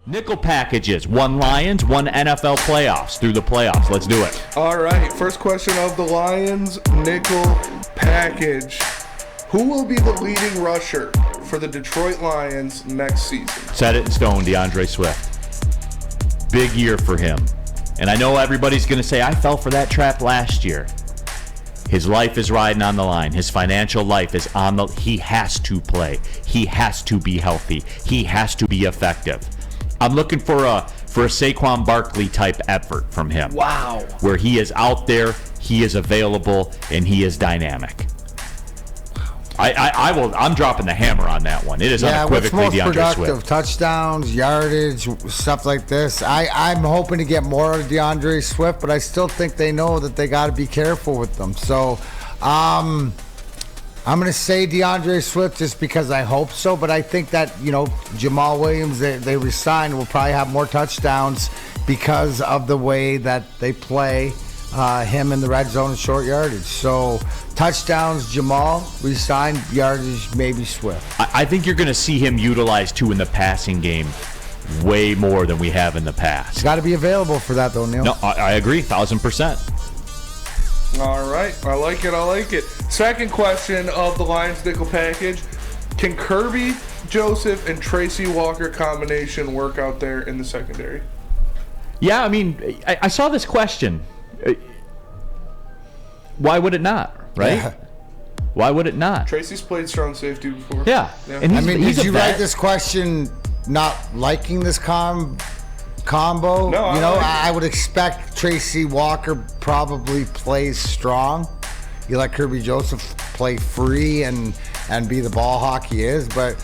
Nickel packages. One Lions, one NFL playoffs through the playoffs. Let's do it. All right. First question of the Lions nickel package. Who will be the leading rusher for the Detroit Lions next season? Set it in stone, DeAndre Swift. Big year for him. And I know everybody's going to say, I fell for that trap last year. His life is riding on the line. His financial life is on the... He has to play. He has to be healthy. He has to be effective. I'm looking for a Saquon Barkley type effort from him. Wow. Where he is out there, he is available, and he is dynamic. I'm dropping the hammer on that one. It is unequivocally what's most DeAndre productive? Swift. Touchdowns, yardage, stuff like this. I'm hoping to get more of DeAndre Swift, but I still think they know that they got to be careful with them. So I'm going to say DeAndre Swift just because I hope so, but I think that, Jamal Williams, they re-signed, will probably have more touchdowns because of the way that they play him in the red zone and short yardage. So touchdowns, Jamal, re-signed, yardage, maybe Swift. I think you're going to see him utilized, too, in the passing game way more than we have in the past. Got to be available for that, though, Neal. No, I agree, 1,000%. All right. I like it. Second question of the Lions nickel package. Can Kirby Joseph and Tracy Walker combination work out there in the secondary? Yeah, I mean, I saw this question. Why would it not, right? Yeah. Why would it not? Tracy's played strong safety before. Yeah. And did you write this question not liking this combo? No, I would expect Tracy Walker probably plays strong. You let Kirby Joseph play free and be the ball hawk he is. But,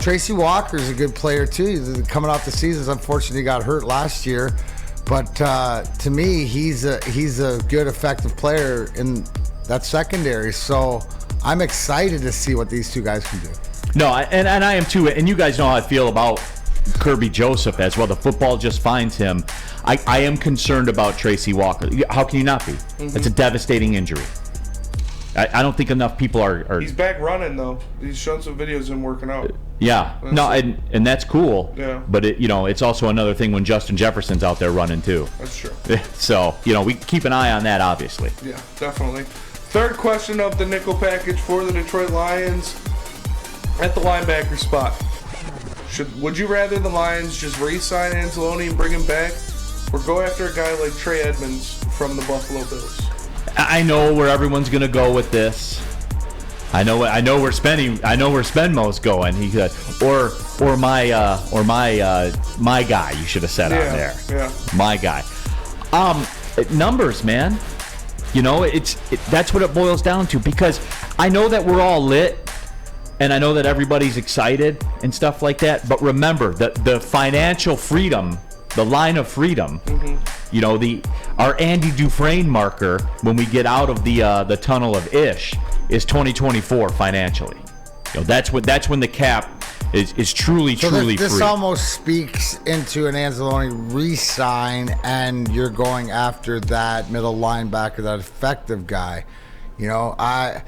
Tracy Walker is a good player, too. He's coming off the season. Unfortunately, he got hurt last year. But to me, he's a good, effective player in that secondary. So I'm excited to see what these two guys can do. No, and I am too. And you guys know how I feel about Kirby Joseph as well. The football just finds him. I am concerned about Tracy Walker. How can you not be? Mm-hmm. It's a devastating injury. I don't think enough people are. He's back running though. He's shown some videos of him working out. Yeah, and that's cool. Yeah. But it's also another thing when Justin Jefferson's out there running too. That's true. So we keep an eye on that, obviously. Yeah, definitely. Third question of the nickel package for the Detroit Lions at the linebacker spot. Would you rather the Lions just re-sign Anzalone and bring him back, or go after a guy like Trey Edmonds from the Buffalo Bills? I know where everyone's gonna go with this. I know where Spenmo's going. He could, or my guy. You should have said on there. Yeah. My guy. Numbers, man. That's what it boils down to. Because I know that we're all lit, and I know that everybody's excited and stuff like that. But remember the financial freedom, the line of freedom. Mm-hmm. Our Andy Dufresne marker when we get out of the tunnel of Ish is 2024 financially. That's when the cap is truly free. This almost speaks into an Anzalone re-sign, and you're going after that middle linebacker, that effective guy. I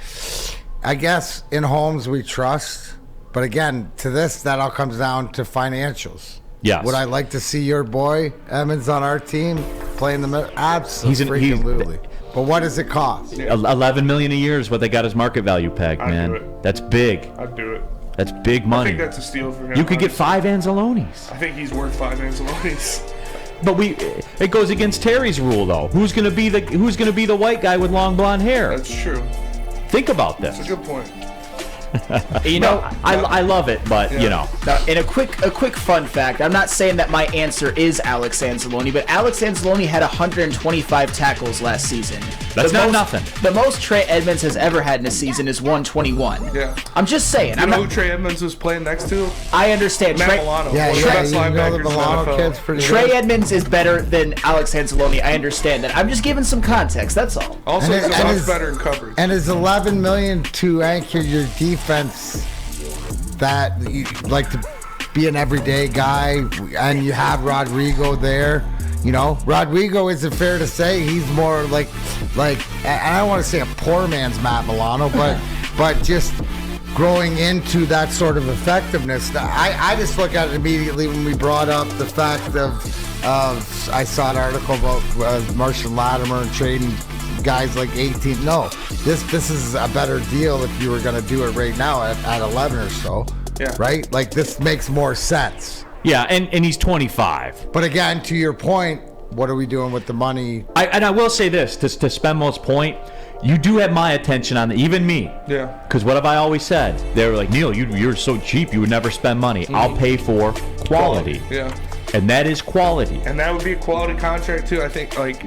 guess in Holmes we trust, but again, that all comes down to financials. Yes. Would I like to see your boy Emmons on our team playing the middle? Absolutely. But what does it cost? Yeah. $11 million a year is what they got his market value pegged, man. I'd do it. That's big. I'd do it. That's big money. I think that's a steal for him. You could get 5 Anzalones. I think he's worth 5 Anzalones. But it goes against Terry's rule, though. Who's gonna be the white guy with long blonde hair? That's true. Think about this. That's a good point. I love it, but Now, and a quick fun fact. I'm not saying that my answer is Alex Anzalone, but Alex Anzalone had 125 tackles last season. That's not nothing. The most Trey Edmonds has ever had in a season is 121. Yeah. I'm just saying. You know who Trey Edmonds was playing next to? I understand. Matt Milano. Yeah, one of the best linebackers the Milano kid's pretty Trey good. Edmonds is better than Alex Anzalone. I understand that. I'm just giving some context. That's all. Also, he's a lot better in coverage. And is $11 million to anchor your defense that you like to be an everyday guy, and you have Rodrigo there? Rodrigo, isn't fair to say he's more like I don't want to say a poor man's Matt Milano, but just growing into that sort of effectiveness. I just look at it immediately when we brought up the fact of I saw an article about Marshall Latimer and trading guys like 18. No, this is a better deal if you were going to do it right now at 11 or so. Yeah. Right? Like, this makes more sense. Yeah, and he's 25. But again, to your point, what are we doing with the money? I will say this, to Spenmo's point, you do have my attention on even me. Yeah. Because what have I always said? They were like, Neal, you're so cheap, you would never spend money. I'll pay for quality. Yeah. And that is quality. And that would be a quality contract, too. I think, like,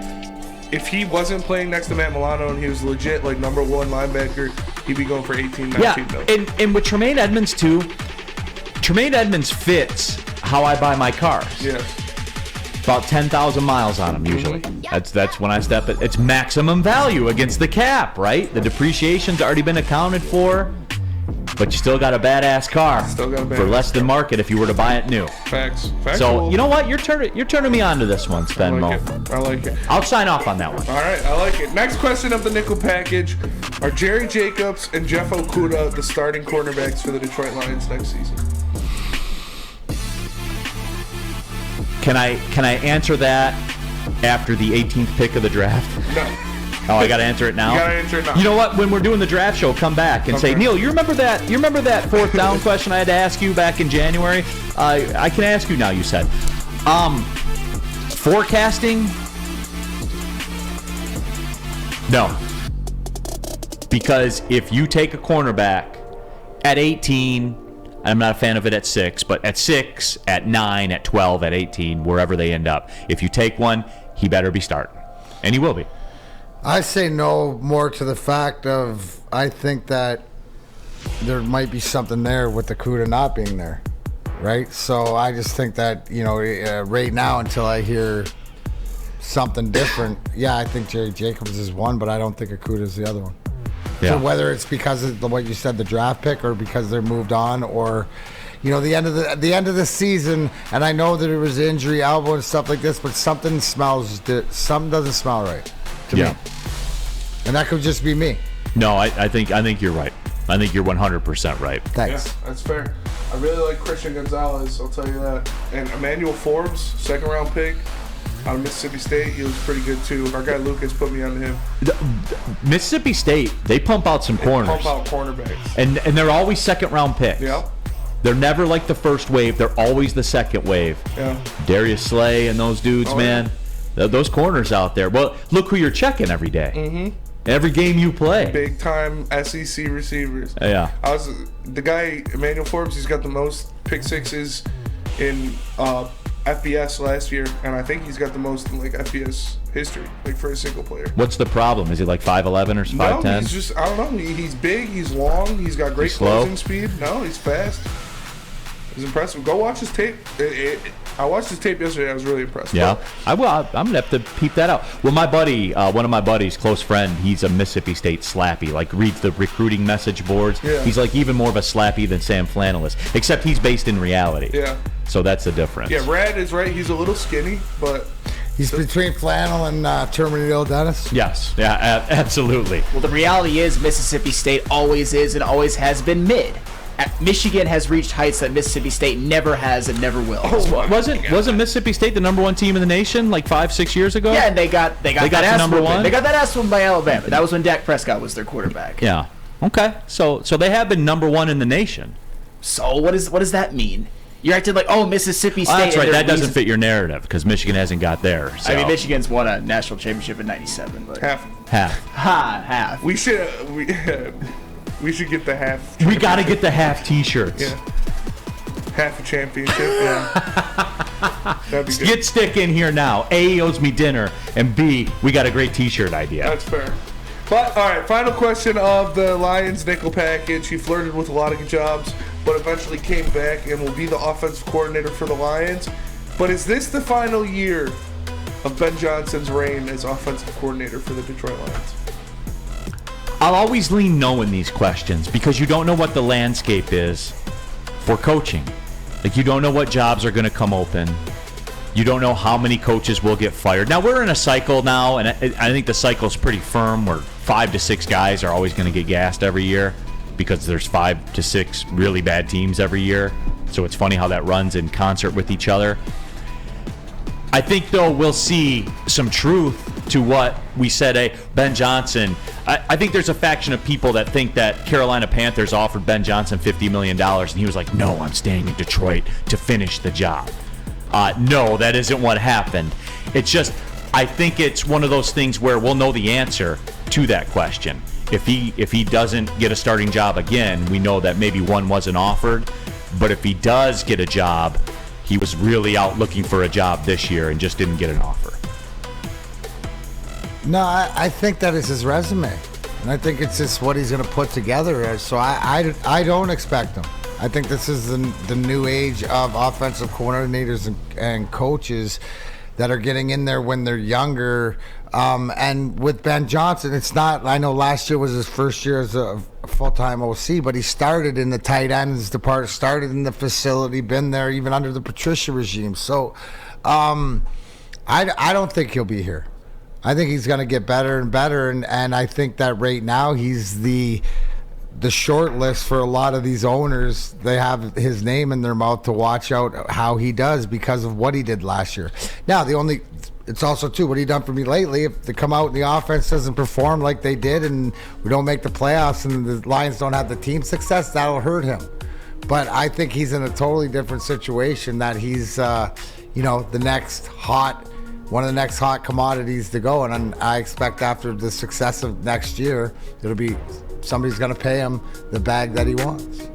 if he wasn't playing next to Matt Milano and he was legit, like, number one linebacker, he'd be going for 18, 19 million. And with Tremaine Edmonds, too, Tremaine Edmonds fits how I buy my cars. Yeah. About 10,000 miles on them usually. That's when I step it. It's maximum value against the cap, right? The depreciation's already been accounted for, but you still got a badass car for less than market if you were to buy it new. Facts. So you know what? You're turning me on to this one, Spenmo. I like it. I'll sign off on that one. All right, I like it. Next question of the nickel package: are Jerry Jacobs and Jeff Okudah the starting cornerbacks for the Detroit Lions next season? Can I answer that after the 18th pick of the draft? No. Oh, I got to answer it now? You got to answer it now. You know what? When we're doing the draft show, come back and say, Neal, you remember that fourth down question I had to ask you back in January? I can ask you now, you said. Forecasting? No. Because if you take a cornerback at 18, I'm not a fan of it at 6, but at 6, at 9, at 12, at 18, wherever they end up, if you take one, he better be starting. And he will be. I say no more to the fact of I think that there might be something there with the Okudah not being there, right? So I just think that, right now until I hear something different, yeah, I think Jerry Jacobs is one, but I don't think Okudah is the other one. Yeah. So whether it's because of what you said, the draft pick, or because they're moved on, or the end of the season, and I know that it was injury, elbow, and stuff like this, but something doesn't smell right to me, and that could just be me. No, I think you're right. I think you're 100% right. Thanks. Yeah, that's fair. I really like Christian Gonzalez, I'll tell you that. And Emmanuel Forbes, second round pick out of Mississippi State, he was pretty good too. Our guy Lucas put me on him. Mississippi State, they pump out some corners. Pump out cornerbacks. And they're always second round picks. Yep. They're never like the first wave. They're always the second wave. Yeah. Darius Slay and those dudes, man. Yeah. Those corners out there. Well, look who you're checking every day. Mm-hmm. Every game you play. Big time SEC receivers. Yeah. The guy, Emmanuel Forbes, he's got the most pick sixes in FBS last year, and I think he's got the most in FBS history, for a single player. What's the problem? Is he 5'11" or 5'10"? No, he's just, I don't know. He's big, he's long, he's got great closing speed. No, he's fast. He's impressive. Go watch his tape. I watched his tape yesterday. I was really impressed. Yeah, I will. I'm gonna have to peep that out. Well, my buddy, one of my buddies, close friend, he's a Mississippi State slappy. Reads the recruiting message boards. Yeah. He's even more of a slappy than Sam Flannel is, except he's based in reality. Yeah. So that's the difference. Yeah, Rad is right. He's a little skinny, but he's between Flannel and Terminally Ill Dennis. Yes. Yeah. Absolutely. Well, the reality is Mississippi State always is and always has been mid. Michigan has reached heights that Mississippi State never has and never will. Wasn't Mississippi State the number one team in the nation 5-6 years ago? Yeah, and they got that ass number one. They got that ass whooped by Alabama. That was when Dak Prescott was their quarterback. Yeah. Okay. So they have been number one in the nation. So what does that mean? You're acting like, Mississippi State. That's right. That doesn't fit your narrative because Michigan hasn't got there. So. I mean, Michigan's won a national championship in '97, but half. We should get the half. We got to get the half T-shirts. Yeah. Half a championship. Yeah. That'd be good. Get stick in here now. A, he owes me dinner, and B, we got a great T-shirt idea. That's fair. But all right, final question of the Lions nickel package. He flirted with a lot of jobs, but eventually came back and will be the offensive coordinator for the Lions. But is this the final year of Ben Johnson's reign as offensive coordinator for the Detroit Lions? I'll always lean no in these questions because you don't know what the landscape is for coaching. You don't know what jobs are going to come open. You don't know how many coaches will get fired. Now, we're in a cycle now, and I think the cycle's pretty firm where 5 to 6 guys are always going to get gassed every year because there's 5 to 6 really bad teams every year. So it's funny how that runs in concert with each other. I think, though, we'll see some truth to what we said. Hey, Ben Johnson, I think there's a faction of people that think that Carolina Panthers offered Ben Johnson $50 million, and he was like, no, I'm staying in Detroit to finish the job. No, that isn't what happened. It's just, I think it's one of those things where we'll know the answer to that question. If he doesn't get a starting job again, we know that maybe one wasn't offered. But if he does get a job, he was really out looking for a job this year and just didn't get an offer. No, I think that is his resume. And I think it's just what he's going to put together. So I don't expect him. I think this is the new age of offensive coordinators and coaches that are getting in there when they're younger. And with Ben Johnson, it's not, I know last year was his first year as a full-time OC, but he started in the tight ends department, started in the facility, been there even under the Patricia regime. So I don't think he'll be here. I think he's going to get better and better, and I think that right now he's the short list for a lot of these owners. They have his name in their mouth to watch out how he does because of what he did last year. Now, it's also, too, what he done for me lately. If they come out and the offense doesn't perform like they did and we don't make the playoffs and the Lions don't have the team success, that'll hurt him. But I think he's in a totally different situation, that he's, the next one of the next hot commodities to go. And I expect after the success of next year, it'll be somebody's going to pay him the bag that he wants.